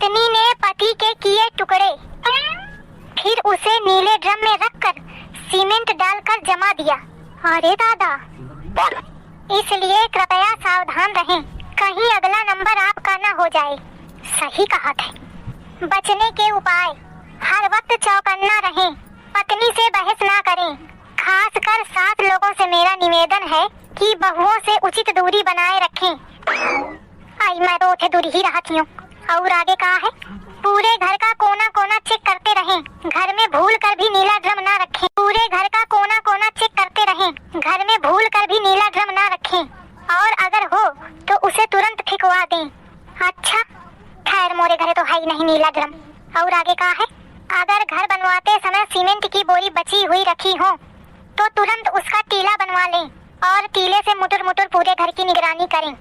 पत्नी ने पति के किए टुकड़े, फिर उसे नीले ड्रम में रखकर सीमेंट डालकर जमा दिया। अरे दादा, इसलिए कृपया सावधान रहें, कहीं अगला नंबर आपका न हो जाए। सही कहा था। बचने के उपाय, हर वक्त चौकन्ना रहें, पत्नी से बहस ना करें। खासकर सास लोगों से मेरा निवेदन है कि बहुओं से उचित दूरी बनाए रखें। आई मैं तो उठे दूरी ही रहा थी। और आगे कहा है, पूरे घर का कोना कोना चेक करते रहें, घर में भूल कर भी नीला ड्रम ना रखें। पूरे घर का कोना कोना चेक करते रहें, घर में भूल कर भी नीला ड्रम ना रखें, और अगर हो तो उसे तुरंत फेंकवा दें। अच्छा, खैर मोरे घरे तो है ही नहीं नीला ड्रम। और आगे कहा है, अगर घर बनवाते समय सीमेंट की बोरी बची हुई रखी हो तो तुरंत उसका टीला बनवा लें और टीले से मुटर मुटर पूरे घर की निगरानी करें।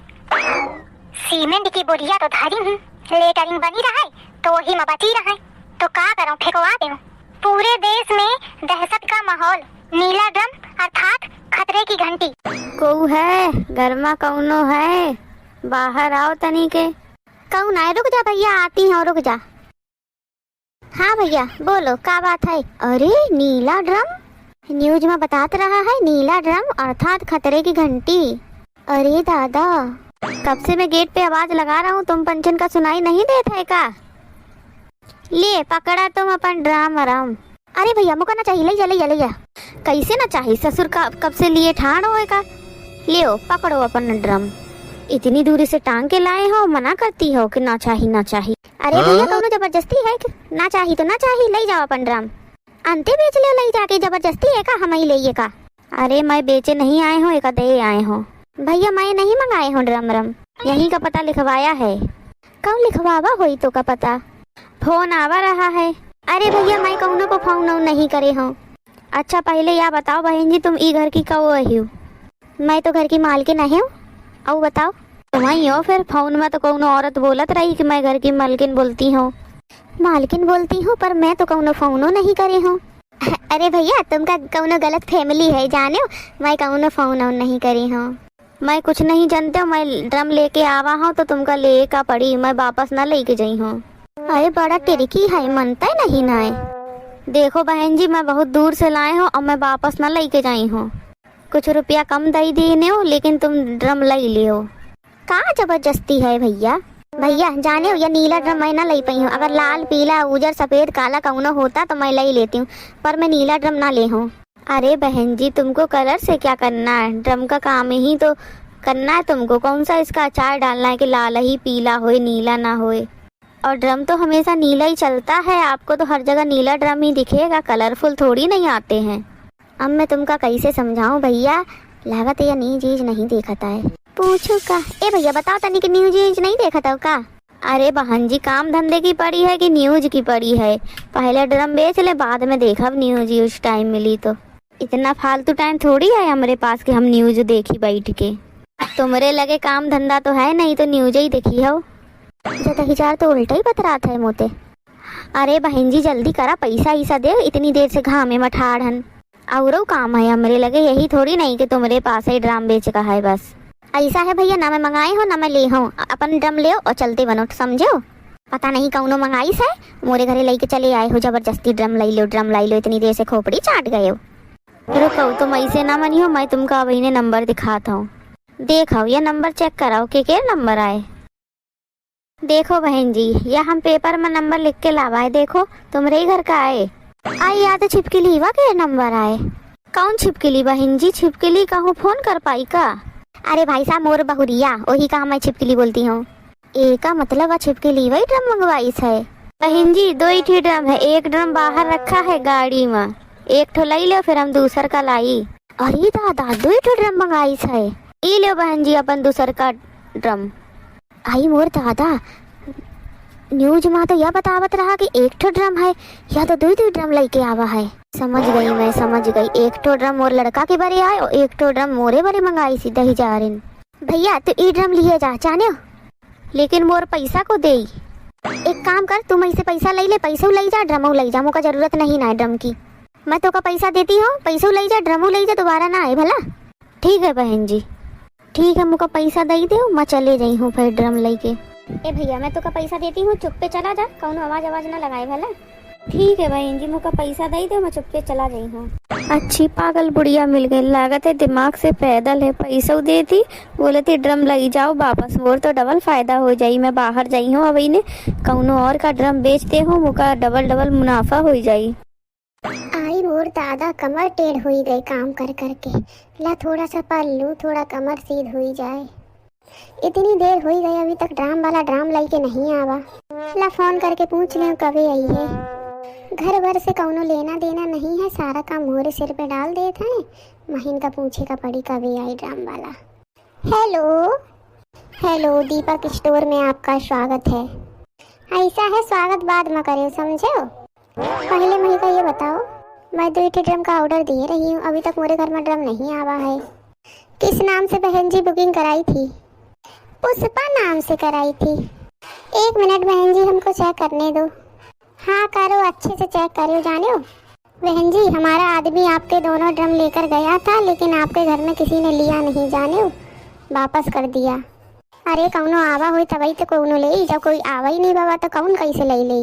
सीमेंट की बोरिया तो धरी हूँ, लेटरिंग बनी रहा है तो वही में बची रहा है, तो का करूं, फेंकवा दूं। पूरे देश में दहशत का माहौल, नीला ड्रम अर्थात खतरे की घंटी। कौ है घर में, कौनो है, बाहर आओ तनी के। कौन आए? रुक जा भैया, आती हूँ, रुक जा। हाँ भैया बोलो, क्या बात है? अरे नीला ड्रम, न्यूज में बतात रहा है नीला ड्रम अर्थात खतरे की घंटी। अरे दादा, कब से मैं गेट पे आवाज लगा रहा हूँ, तुम पंचन का सुनाई नहीं देता है का? ले पकड़ा तुम अपन ड्रम आराम। अरे भैया मुका ना चाहिए, ले जा। कैसे ना चाहिए, ससुर का कब से लिए ठाण होएगा। लियो पकड़ो अपन ड्रम, इतनी दूरी से टांग के लाए हो, मना करती हो कि ना चाहिए। अरे भैया कौनो जबरदस्ती है कि ना चाहिए तो ना चाहिए, ले जाओ अपन ड्रम। अंते बेच ले ले जाके, जबरदस्ती है का? हम ही ले का? अरे मैं बेचे नहीं आए हो, एक दे आए हो। भैया मैं नहीं मंगाए हूँ ड्रम, यहीं का पता लिखवाया है। कौन लिखवावा होई तो का पता? फोन आवा रहा है। अरे भैया मैं कौनो को फोन नहीं करे हूँ। अच्छा पहले यह बताओ बहन जी, तुम ई घर की कौ हो? मैं तो घर की मालकिन हूँ। और बताओ तुम्हारी हो? फिर फोन में तो कौनो औरत बोलत रही कि मैं घर की मालकिन बोलती हूँ। मालकिन बोलती हूँ पर मैं तो कौनो फोनो नहीं करे हूँ। अरे भैया तुमका कौनो गलत फैमिली है, जाने मैं कौनो फोन नहीं करी हूँ। मैं कुछ नहीं जानते, मैं ड्रम लेके आवा हूँ तो तुमका ले का पड़ी, मैं वापस ना लेके जाई हूँ। अरे बड़ा टिरकी है, मनता नहीं ना है। देखो बहन जी, मैं बहुत दूर से लाए हूँ और मैं वापस ना लेके जाई हूँ। कुछ रुपया कम दे देने हो, लेकिन तुम ड्रम ले लियो। कहाँ जबरदस्ती है भैया? भैया जाने हो, या नीला ड्रम मैं ना ले पाई हूँ। अगर लाल पीला उजर सफेद काला कौनो होता तो मैं ले लेती हूँ, पर मैं नीला ड्रम ना ले हूँ। अरे बहन जी तुमको कलर से क्या करना है, ड्रम का काम ही तो करना है तुमको। कौन सा इसका अचार डालना है कि लाल ही पीला होए नीला ना होए? और ड्रम तो हमेशा नीला ही चलता है, आपको तो हर जगह नीला ड्रम ही दिखेगा, कलरफुल थोड़ी नहीं आते हैं। अब मैं तुमका कैसे समझाऊं भैया, लागत या न्यू चीज नहीं देखता है। पूछू का? ए भैया बताओ तनी कि न्यू चीज नहीं देखता का? अरे बहन जी काम धंधे की पड़ी है कि न्यूज की पड़ी है? पहले ड्रम बेच ले, बाद में देखा न्यूज उस टाइम मिली तो। इतना फालतू टाइम थोड़ी है हमारे पास कि हम न्यूज देखी बैठ के। तुम्हारे लगे काम धंधा तो है नहीं तो न्यूज ही देखी हो। हजार तो उल्टा ही बतरात है मोते। अरे बहन जी जल्दी करा, पैसा ईसा दे, इतनी देर से घामे में ठाड़ हन। और काम है हमारे लगे, यही थोड़ी नहीं कि तुम्हारे पास ही ड्रम बेच का है बस। ऐसा है भैया, ना मैं मंगाए हो ना मैं ले हूँ। अपन ड्रम ले और चलते बनो, समझो? पता नहीं कौनो मंगाई है, मोरे घरे लेके चले आए हो जबरदस्ती। ड्रम ला लो, इतनी देर से खोपड़ी चाट गए हो। रुको तुम ऐसे ना मनी हो, मैं तुमको अभी ने नंबर दिखाता हूँ। देखो ये नंबर चेक कराओ के नंबर आए। देखो बहन जी, यह हम पेपर में नंबर लिख के लावा है, देखो तुम्हारे ही घर का आए। आई याद छिपकली वा के नंबर आए। कौन छिपकली बहन जी? छिपकली कहूँ फोन कर पाई का? अरे भाई साहब मोर बहुरिया, वही का मैं छिपकली बोलती हूँ। एक का मतलब छिपकली वही ड्रम मंगवाई है। बहन जी 2 ड्रम है, एक ड्रम बाहर रखा है गाड़ी में, एक ठो लाई लो फिर हम दूसर का लाई। अरे दादा 2 ड्रम मंगाई है। ई लो बहन जी अपन दूसर का ड्रम। आई मोर दादा, न्यूज में तो यह बतावत रहा कि 1 ठो ड्रम है, या तो 2 ड्रम लेके आवा है। समझ गई मैं, समझ गई। 1 ठो ड्रम मोर लड़का के बारे आए और 1 ठो ड्रम मोरे बारे मंगाई सीधा ही जा रहे। भैया तो ई ड्रम लिए जा जाने, लेकिन मोर पैसा को दे। एक काम कर, तुम ऐसे पैसा ले, पैसा ले जा, ड्रमो ले जा, मुका जरूरत नहीं ना ड्रम की। मैं तो का पैसा देती हूँ, पैसा ले जा, ड्रमो ले जा, दोबारा ना आए भला। ठीक है बहन जी, ठीक है, मुका पैसा दे दो, मैं चले जाई हूँ फिर ड्रम लेके। ए भैया मैं तो का पैसा देती हूँ, चुप पे चला जा, कौनो आवाज आवाज ना लगाए भला। ठीक है बहन जी, मुझका पैसा दे दो, मैं चुप पे चला गई हूँ। अच्छी पागल बुढ़िया मिल गई, लागत है दिमाग से पैदल है। पैसा देती बोले थी ड्रम लगी जाओ वापस, मोर तो डबल फायदा हो जाई। मैं बाहर जाई हूँ अभी ने, कौनो और का ड्रम बेचते हो, मुका डबल डबल मुनाफा हो जाई। आई मोर दादा कमर टेढ़ हुई गई काम कर करके। ला थोड़ा सा पल लूँ, थोड़ा कमर सीध हुई जाए। इतनी देर हुई गई अभी तक ड्राम वाला ड्राम लाई के नहीं आवा। ला फोन करके पूछ ले कभी आई है। घर भर से कौनो लेना देना नहीं है, सारा काम मोरे सिर पे डाल देते हैं। महीन का पूछे का पड़ी कभी आई ड्राम वाला। हेलो हेलो, दीपक स्टोर में आपका स्वागत है। ऐसा है स्वागत बाद में करे, समझे हो। पहले मुझे का ये बताओ, मैं 2 ड्रम का ऑर्डर दे रही हूँ, अभी तक मेरे घर में ड्रम नहीं आवा है। किस नाम से बहन जी बुकिंग कराई थी? पुष्पा नाम से कराई थी। 1 मिनट बहन जी, हमको चेक करने दो। हाँ करो, अच्छे से चेक करो। जाने हो बहन जी, हमारा आदमी आपके दोनों ड्रम लेकर गया था, लेकिन आपके घर में किसी ने लिया नहीं, जाने हो, वापस कर दिया। अरे कौनो आवा हुई तभी तो कौनो ले, जब कोई आवा ही नहीं बाबा तो कौन कैसे ले ले।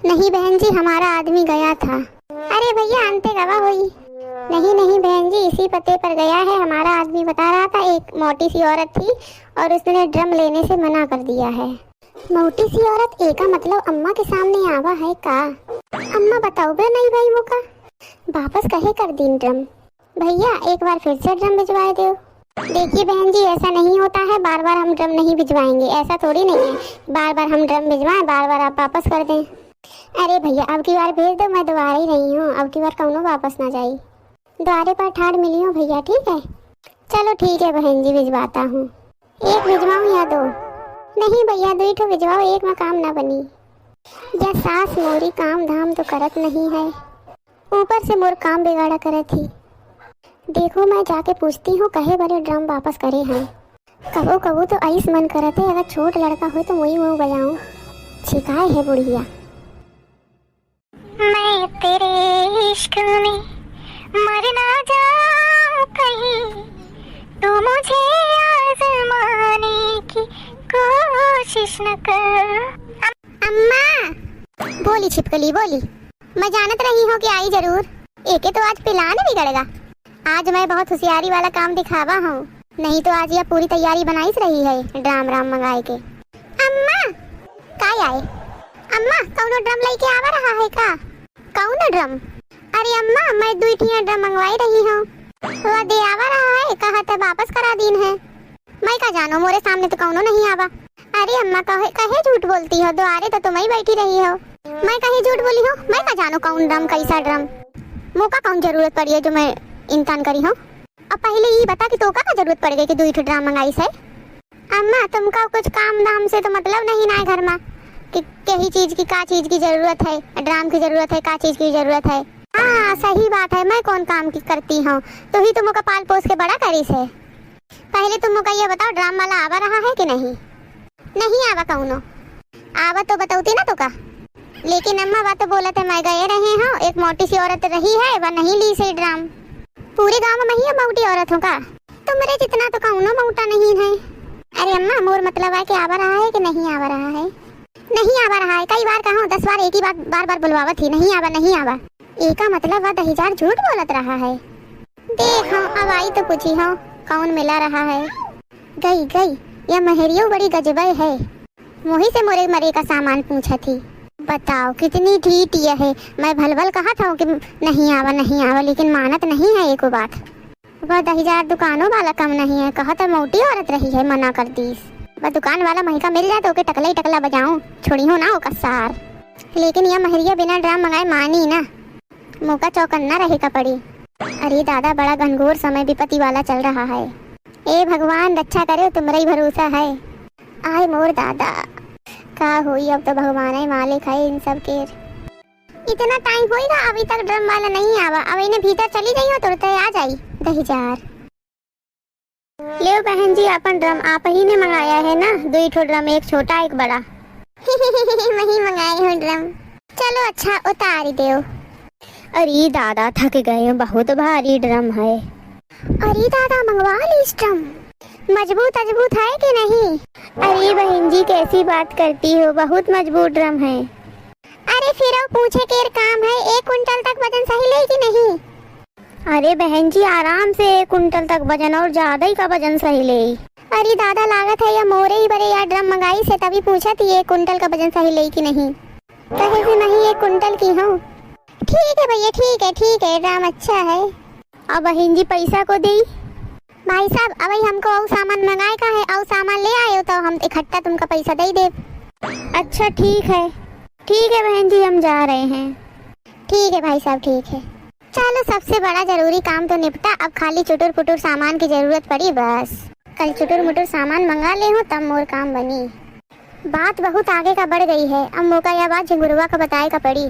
नहीं बहन जी, हमारा आदमी गया था। अरे भैया अंते गवा हुई। नहीं नहीं बहन जी, इसी पते पर गया है, हमारा आदमी बता रहा था। एक मोटी सी औरत थी और उसने ड्रम लेने से मना कर दिया है। मोटी सी औरत एक का मतलब अम्मा के सामने आवा है का? अम्मा बताओ बे नहीं भाई वो का वापस कहे कर दिन ड्रम। भैया एक बार फिर से ड्रम भिजवा दो। देखिए बहन जी, ऐसा नहीं होता है, बार बार हम ड्रम नहीं भिजवाएंगे, ऐसा थोड़ी नहीं है बार बार हम ड्रम भिजवाएं बार बार आप वापस कर दें। अरे भैया अब की बार भेज दो, मैं दोबारा ही रही हूँ, अब की बार कौनो वापस ना जाई। द्वारे पर ठाड़ मिली हूँ भैया, ठीक है। चलो ठीक है बहन जी, भिजवाता हूँ। 1 भिजवाऊँ या 2? नहीं भैया 2 ठो भिजवाओ, एक में काम ना बनी। या सास मोरी काम धाम तो करत नहीं है, ऊपर से मोर काम बिगाड़ा करे थी। देखो मैं जाके पूछती हूँ कहे बड़े ड्रम वापस करे हैं। कबो कबो तो ऐस मन करते, अगर छोट लड़का हो तो वही मुँह बजाऊँ। छिकाए है बुढ़िया। मैं तेरे इश्क में मर ना जाऊं कहीं, तो मुझे आज़माने की कोशिश न कर। अम्मा बोली छिपकली बोली, मैं जानत रही हूँ कि आई जरूर। एके तो आज पिलाने बिगड़ेगा। आज मैं बहुत होशियारी वाला काम दिखावा हूँ, नहीं तो आज यह पूरी तैयारी बनाई रही है ड्राम राम मंगाए के। अम्मा काय आए? अम्मा कौनो ड्रम लेके आवा रहा है का? कौनो ड्रम? अरे अम्मा मैं 2 ड्रम मंगवाई रही हूँ, वह दे आवा रहा है, कहा था वापस करा दिन है। मैं का जानो, मोरे सामने तो कौनो नहीं आवा। अरे अम्मा कहे झूठ बोलती हो, द्वारे तो तुम ही बैठी रही हो। मैं कहीं झूठ बोली हूँ? मैं का जानो कौन ड्रम कैसा ड्रम, मौका कौन जरूरत पड़ी है जो मैं इनकार करी हूँ। अब पहले ये बता कि तोका का जरूरत पड़ गई कि 2 ड्राम मंगाई से? अम्मा तुमका कुछ काम धाम से तो मतलब नहीं ना घर में कि कहीं चीज की का चीज की जरूरत है, ड्राम की जरूरत है, का चीज की जरूरत है। हाँ सही बात है, मैं कौन काम की करती हूँ, तो ही तुमका पाल पोस के बड़ा करी से। पहले तुमका ये बताओ ड्राम वाला आवा रहा है कि नहीं? नहीं आवा कौनो, आवा तो बताऊती ना तुका। लेकिन अम्मा बात तो बोला था मैं गए रहे हूँ, एक मोटी सी औरत रही है वह नहीं ली से ड्राम। पूरे गांव में मैं मोटी औरत हूँ का? तुम्हारे जितना तो कौनो मोटा नहीं है। अरे अम्मा मोर मतलब है कि आवा रहा है कि नहीं आवा रहा है? नहीं आवा रहा है, कई बार कहा 10 बार एक ही बात बार बार बुलवावा थी, नहीं आवा नहीं आवा। एक का मतलब वह 10,000 झूठ बोलत रहा है। देखो अब आई तो पूछी हो कौन मिला रहा है। गई गई यह महरियो बड़ी गजबे है, वही से मोरे मरे का सामान पूछा थी। बताओ कितनी ढीठ यह है। मैं भलभल कहा था कि नहीं आवा, लेकिन मानत नहीं है एको बात। वह 10,000 दुकानों वाला कम नहीं है, कहा था मोटी औरत रही है, मना कर दी। वह दुकान वाला महका मिल जाए तो ओके टकला ही टकला बजाऊं, छोड़ी हो ना ओका सार। लेकिन यह महरिया बिना ड्राम मंगाए मानी ना, मौका चौकन्ना रहेगा पड़ी। अरे दादा बड़ा घनघोर समय विपत्ति वाला चल रहा है। ए भगवान रक्षा करे, तुम्हारा ही भरोसा है। आए मोर दादा का हुई, अब तो भगवान ही मालिक है इन सब के। इतना टाइम होएगा अभी तक ड्रम वाला नहीं आवा। अब इन्हें भीतर चली गई हो तुरंत आ जाई 10,000। ले बहन जी अपन ड्रम आप ही ने मंगाया है ना? 2 ठो ड्रम, एक छोटा एक बड़ा। वही मंगाई हूँ ड्रम। चलो अच्छा उतार दो। अरे दादा थक गए, बहुत भारी ड्रम है। अरे दादा मंगवा ली ड्रम। मजबूत अजबूत है कि नहीं? अरे बहन जी कैसी बात करती हो, बहुत मजबूत ड्रम है। अरे फिर वो पूछे के काम है, 1 कुंटल तक वजन सही ले कि नहीं? अरे बहन जी आराम से 1 कुंटल तक वजन और ज्यादा ही का वजन सही ले। अरे दादा लागत है या मोरे ही बड़े या ड्रम मंगाई से तभी पूछा थी 1 कुंटल का वजन सही ले कि नहीं। कहे से नहीं 1 कुंटल की हूँ। ठीक है भैया ठीक है ड्रम अच्छा है। अब बहन जी पैसा को दी। भाई साहब अभी हमको और सामान मंगाए का है, और सामान ले आए हो तो हम इकट्ठा तुमका पैसा दे दे। अच्छा ठीक है बहन जी हम जा रहे हैं। ठीक है भाई साहब ठीक है। चलो सबसे बड़ा जरूरी काम तो निपटा, अब खाली चुटुर पुटुर सामान की जरूरत पड़ी बस। कल चुटुर मुटुर सामान मंगा ले हो तब मोर काम बनी। बात बहुत आगे का बढ़ गई है, अब मौका या बात झिंगुरवा का बताए का पड़ी।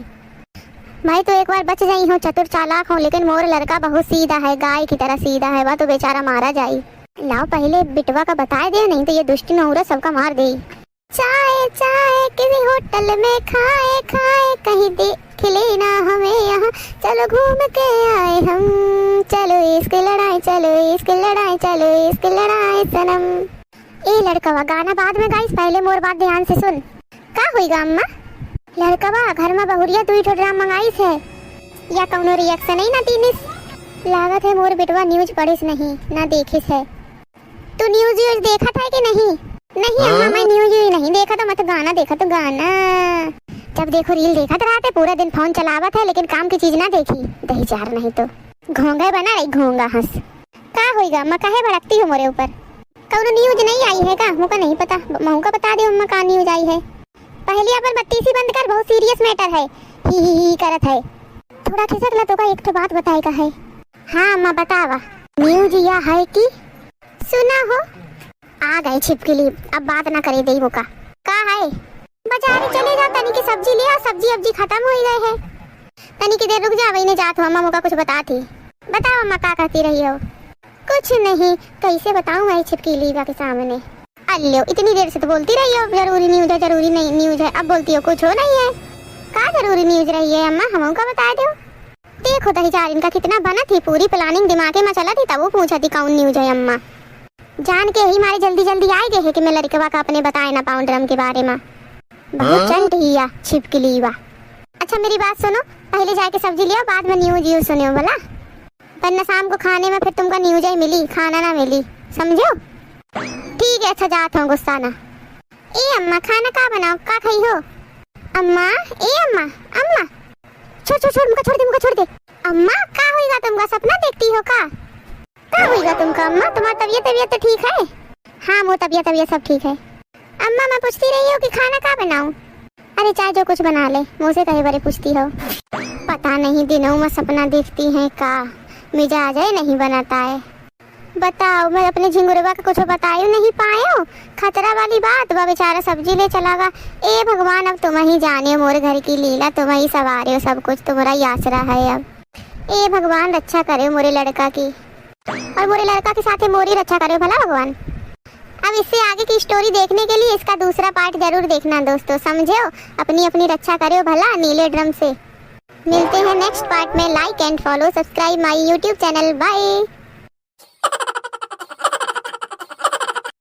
मैं तो एक बार बच गई हूँ, चतुर चालाक हूँ, लेकिन मोर लड़का बहुत सीधा है, गाय की तरह सीधा है, वह तो बेचारा मारा जाए। लाओ पहले बिटवा का बताए दे, नहीं तो ये दुष्टी नौरा सबका मार दे। चाय चाय किसी होटल में खाए कहीं देख लेना हमें यहाँ, चलो घूम के आए हम, चलो इसकी लड़ाई सनम। ए लड़कवा गाना बाद में गाइस, पहले मोर बात ध्यान से सुन। का हुई गा अम्मा? लड़कवा घर में बहुरिया 2 ड्राम मंगाई है या कौनो रिएक्शन ही ना तीनिस? लागत है मोर बेटवा न्यूज पढ़िस नहीं ना देखिस है। तू न्यूज देखा था कि नहीं? नहीं अम्मा मैं न्यूज नहीं देखा था, मत गाना देखा तो गाना। जब देखो रील देखा रहते, पूरा दिन फोन चलावत है लेकिन काम की चीज ना देखी। दही चार नहीं तो घोंगा बना रही, घोंगा हंस। का होएगा अम्मा काहे भड़कती हो मोरे ऊपर? कौनो न्यूज नहीं आई है का? मुझको नहीं पता, महू का बता दे अम्मा का न्यूज आई है। पहले अपन बत्तीसी बंद कर, बहुत सीरियस मैटर है। ही करत है, थोड़ा खिसक ला तो का एक तो बात बताए का है। हाँ अम्मा बतावा। न्यूज यह है कि सुना हो आ गए छिपकली, अब बात ना करे दई वो का है। बाजार चले जाओ, तनी की सब्जी ले आओ, सब्जी अब्जी खत्म हो गए है। तनी की देर रुक जा, वही ने जात हो अम्मा मुका कुछ बता थी। बताओ अम्मा का कहती रही हो? कुछ नहीं, कैसे बताऊं मैं छिपकली के सामने। अल्लो इतनी देर से तो बोलती रही हो जरूरी न्यूज है, जरूरी नहीं न्यूज है, अब बोलती हो कुछ हो नहीं है। का जरूरी न्यूज रही है अम्मा, हम का बता दो। देखो दही चार इनका कितना बना थी, पूरी प्लानिंग दिमाग में चला थी, तब वो पूछा थी कौन न्यूज है अम्मा। जान के ही मारे जल्दी आए गए है कि मैं लड़कवा का अपने बताए ना पाउंड ड्रम के बारे में। बहुत चंट हिया छिपकली वा। अच्छा मेरी बात सुनो, पहले जाके सब्जी लियो, बाद में न्यूज सुनियो भला, वरना शाम को खाने में फिर तुमको न्यूज ही मिली, खाना ना मिली, समझो? ठीक है अच्छा जात हूँ, गुस्सा ना। ए अम्मा खाना का बनाओ, का खाई हो? अम्मा ए अम्मा छोड़ मुझको छोड़ दे। अम्मा का होएगा तुमका, सपना देखती हो का होएगा तुमका? अम्मा तुम्हारा तबीयत तो ठीक है? हाँ वो तबीयत सब ठीक है। अम्मा मैं पूछती रही हूँ कि खाना का बनाऊं? अरे चाहे जो कुछ बना ले, मुझसे कई बारे पूछती हो। पता नहीं दिनों में सपना देखती है का, मिजाज है नहीं बनाता है। बताओ मैं अपने झिंगुरवा का कुछ बतायो नहीं पायो, खतरा वाली बात, वह बेचारा सब्जी ले चलागा। ए भगवान अब तुम ही जाने हो मोरे घर की लीला, तुम ही सवारे हो, सब कुछ तुम्हारा ही आसरा है। अब ए भगवान रक्षा करे मोरे लड़का की, और मोरे लड़का के साथ मोरी रक्षा करे भला भगवान। अब इससे आगे की स्टोरी देखने के लिए इसका दूसरा पार्ट जरूर देखना दोस्तों, समझो? अपनी रक्षा करो भला नीले ड्रम से। मिलते हैं नेक्स्ट पार्ट में। Like and follow, subscribe my YouTube channel. Bye.